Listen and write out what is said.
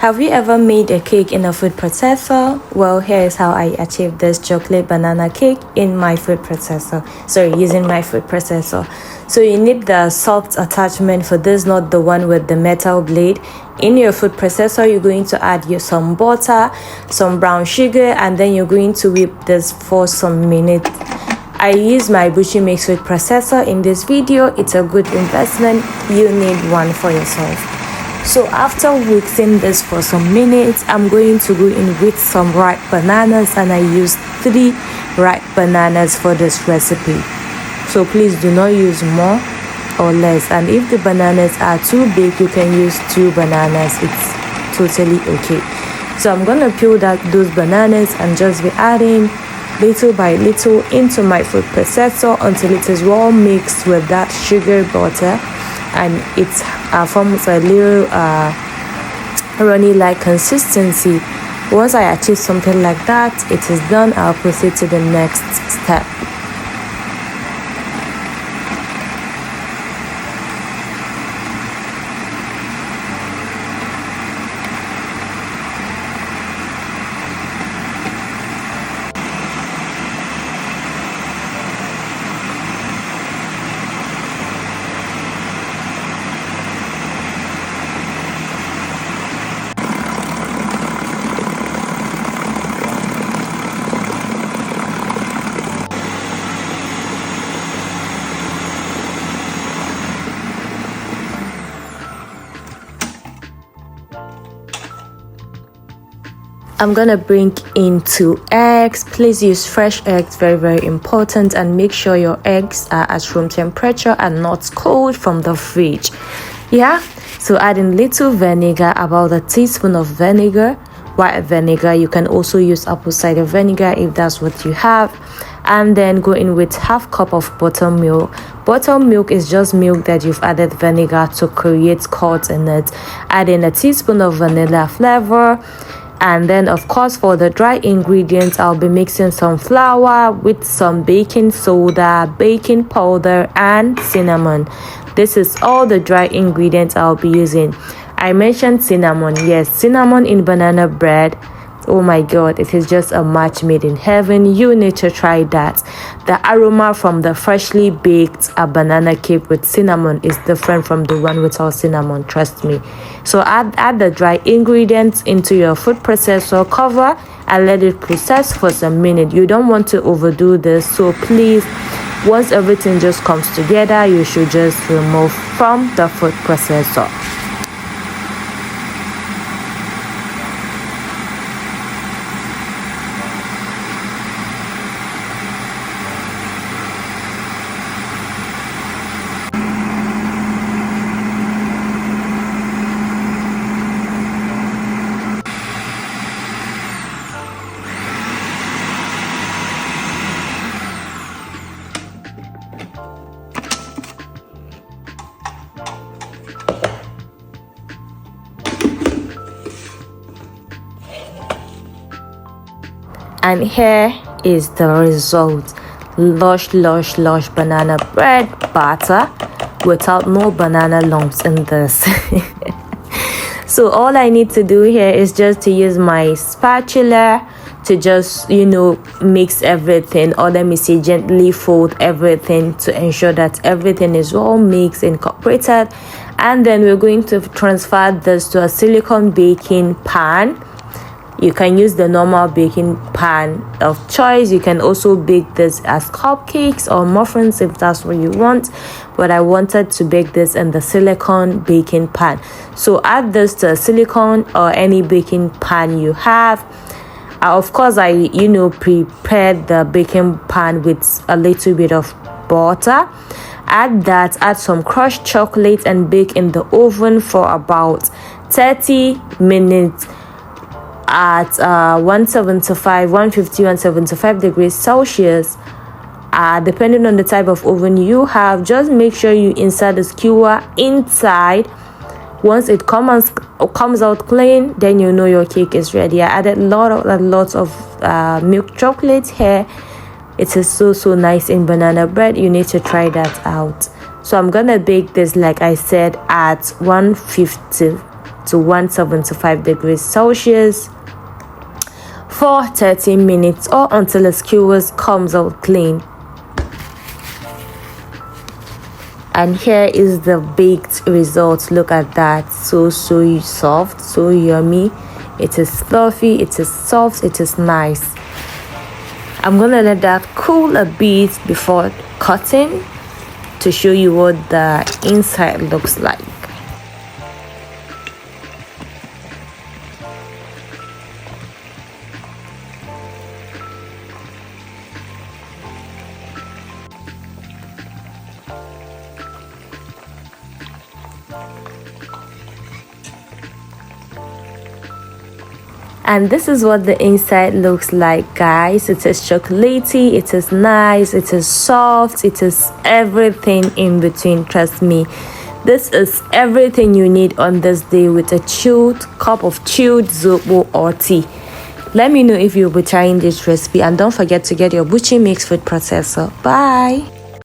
Have you ever made a cake in a food processor? Well, here is how I achieved this chocolate banana cake in my food processor. Using my food processor. So you need the soft attachment for this, not the one with the metal blade. In your food processor, you're going to add some butter, some brown sugar, and then you're going to whip this for some minutes. I use my buttermilk food processor in this video. It's a good investment. You need one for yourself. So after whipping this for some minutes, I'm going to go in with some ripe bananas, and I used 3 ripe bananas for this recipe. So please do not use more or less, and if the bananas are too big, you can use 2 bananas. It's totally okay. So I'm gonna peel those bananas and just be adding little by little into my food processor until it is well mixed with that sugar butter, and it forms a little runny like consistency. Once I achieve something like that, it is done. I'll proceed to the next step. I'm gonna bring in 2 eggs. Please use fresh eggs, very important, and make sure your eggs are at room temperature and not cold from the fridge. So adding little vinegar, about a teaspoon of vinegar, white vinegar. You can also use apple cider vinegar if that's what you have. And then go in with half cup of buttermilk. Buttermilk is just milk that you've added vinegar to create curds in it. Add in a teaspoon of vanilla flavor. And then of course, for the dry ingredients, I'll be mixing some flour with some baking soda, baking powder, and cinnamon. This is all the dry ingredients I'll be using. I mentioned cinnamon. Yes, cinnamon in banana bread. Oh my god, it is just a match made in heaven. You need to try that. The aroma from the freshly baked banana cake with cinnamon is different from the one without cinnamon, trust me. So add the dry ingredients into your food processor, cover and let it process for some minutes. You don't want to overdo this, so please, once everything just comes together, you should just remove from the food processor. And here is the result. Lush banana bread batter without no banana lumps in this. So all I need to do here is just to use my spatula to just mix everything, or let me say gently fold everything to ensure that everything is all mixed, incorporated. And then we're going to transfer this to a silicone baking pan. You can use the normal baking pan of choice. You can also bake this as cupcakes or muffins if that's what you want, but I wanted to bake this in the silicone baking pan. So add this to a silicone or any baking pan you have. Of course, I prepared the baking pan with a little bit of butter. Add some crushed chocolate and bake in the oven for about 30 minutes at 175 degrees Celsius. Depending on the type of oven you have, just make sure you insert the skewer inside. Once it comes out clean, then you know your cake is ready. I added lots of milk chocolate here. It is so nice in banana bread. You need to try that out. So I'm gonna bake this, like I said, at 150 to 175 degrees Celsius for 30 minutes or until the skewers comes out clean. And here is the baked result. Look at that. So soft, so yummy. It is fluffy, it is soft, it is nice. I'm gonna let that cool a bit before cutting to show you what the inside looks like. And this is what the inside looks like, guys. It is chocolatey, it is nice, it is soft, it is everything in between. Trust me, this is everything you need on this day with a chilled cup of chilled zobo or tea. Let me know if you'll be trying this recipe, and don't forget to get your Buchi Mix food processor. Bye.